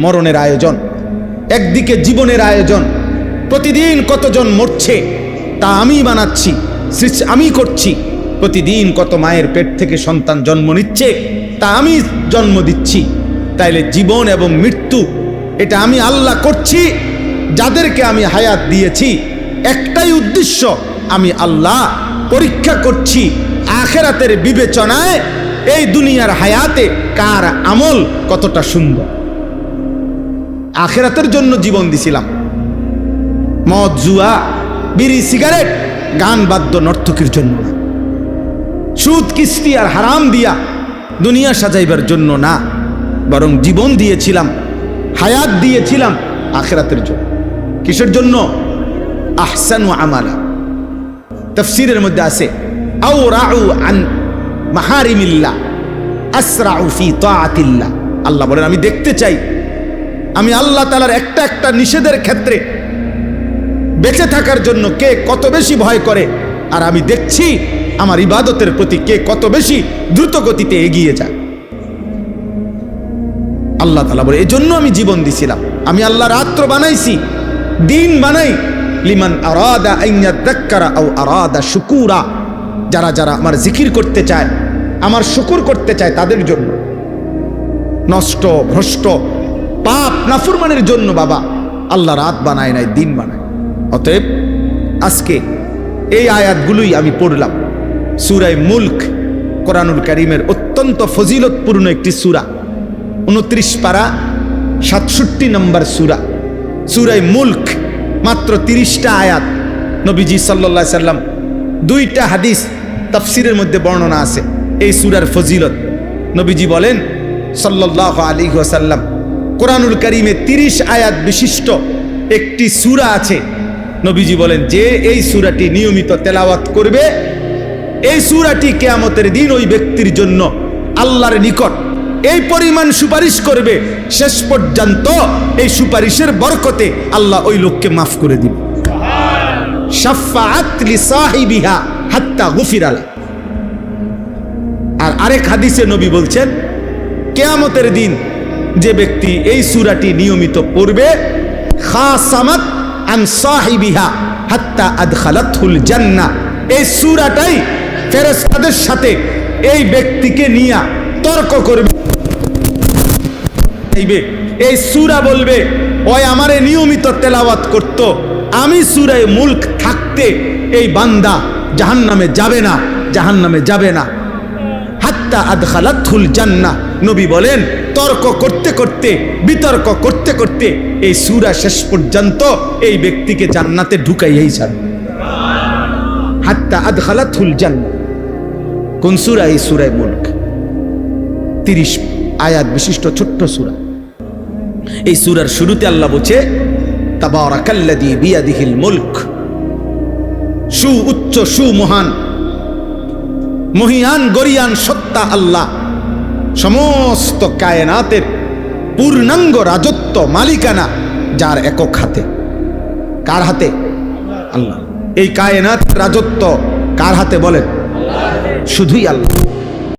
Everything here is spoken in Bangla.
মরণের আয়োজন, একদিকে জীবনের আয়োজন। প্রতিদিন কতজন মরছে তা আমি বানাচ্ছি, আমি করছি। প্রতিদিন কত মায়ের পেট থেকে সন্তান জন্ম নিচ্ছে তা আমি জন্ম দিচ্ছি। তাইলে জীবন এবং মৃত্যু এটা আমি আল্লাহ করছি। যাদেরকে আমি হায়াত দিয়েছি একটাই উদ্দেশ্য, আমি আল্লাহ পরীক্ষা করছি আখিরাতের বিবেচনায় এই দুনিয়ার হায়াতে কার আমল কতটা সুন্দর। আখিরাতের জন্য জীবন দিছিলাম। মদ, জুয়া, বিড়ি, সিগারেট, গান, বাদ্য, নর্তকীর জন্য না। সুদ, কিস্তি আর হারাম দিয়া দুনিয়া সাজাইবার জন্য না, বরং জীবন দিয়েছিলাম, হায়াত দিয়েছিলাম আখিরাতের জন্য। কিসের জন্য? আহসানু আমালা। তাফসীরের মধ্যে আছে আও রাউ আন মাহারিমিল্লাহ আসরাউ ফি তাআতিল্লাহ। আল্লাহ বলেন আমি দেখতে চাই আমি আল্লাহ তাআলার একটা একটা নিষেধের ক্ষেত্রে বেঁচে থাকার জন্য কে কত বেশি ভয় করে, আর আমি দেখছি আমার ইবাদতের প্রতি কে কত বেশি দ্রুত গতিতে এগিয়ে যায়। আল্লাহ তাআলা বলে এজন্য আমি জীবন দিছিলাম। আমি আল্লাহ রাত্র বানাইছি, দিন বানাই লিমান আরাদা আন ইয়াযাক্কারা আও আরাদা শুকুরা। যারা যারা আমার জিকির করতে চায়, আমার শুকর করতে চায় তাদের জন্য। নষ্ট, ভ্রষ্ট, পাপ, নাফরমানের জন্য বাবা আল্লাহ রাত বানায় নাই, দিন বানায়। অতএব আজকে এই আয়াতগুলোই আমি পড়লাম। সূরা মুলক কোরআনুল কারীমের অত্যন্ত ফজিলতপূর্ণ একটি সূরা। 29 পারা 67 নম্বর সূরা। সূরা মুলক মাত্র 30টা আয়াত। নবীজি সাল্লাল্লাহু আলাইহি সাল্লাম 2টা হাদিস তাফসীরের মধ্যে বর্ণনা আছে এই সূরার ফজিলত। নবীজি বলেন সাল্লাল্লাহু আলাইহি ওয়াসাল্লাম, কোরআনুল কারীমে 30 আয়াত বিশিষ্ট একটি সূরা আছে। নবীজি বলেন যে এই সূরাটি নিয়মিত তেলাওয়াত করবে, এই সূরাটি কিয়ামতের দিন ওই ব্যক্তির জন্য আল্লাহর নিকট এই পরিমাণ সুপারিশ করবে, শেষ পর্যন্ত এই সুপারিশের বরকতে আল্লাহ ওই লোককে মাফ করে দিবে। শাফাআত লিসাহিবিহা হাত্তা গুফিরা লা। আর আরেক হাদিসে নবী বলছেন কিয়ামতের দিন যে ব্যক্তি এই সূরাটি নিয়মিত পড়বে, খাসামাত আন সাহিবিহা হাত্তা আদখালাতহুল জান্নাহ। এই সূরাটাই ফেরেশতাদের সাথে এই ব্যক্তিকে নিয়ে তর্ক করবে। এই সূরা বলবে ওই আমারে নিয়মিত তেলাওয়াত করত, আমি সূরা মুলক থাকতে এই বান্দা জাহান্নামে যাবে না, জাহান্নামে যাবে না। হাত্তা আদখালাতহুল জান্নাহ। নবী বলেন তর্ক করতে করতে, বিতর্ক করতে করতে এই সূরা শেষ পর্যন্ত এই ব্যক্তিকে জান্নাতে ঢুকাইয়াই ছাড়বে। হাত্তা আদখালাতহুল জান্নাহ। কোন সূরা? এই সূরা মুলক। 30 আয়াত বিশিষ্ট ছোট্ট সূরা। এই সূরার শুরুতে আল্লাহ বলছে তাবারাকাল্লাযী বিয়াদিহিল মুলক। উচ্চ মহান, মহিয়ান, গরিয়ান সত্তা আল্লাহ, সমস্ত কায়নাতের পূর্ণাঙ্গ রাজত্ব, মালিকানা যার একক হাতে। কার হাতে? আল্লাহ। এই কায়নাত রাজত্ব কার হাতে বলেন? শুধুই আল্লাহ।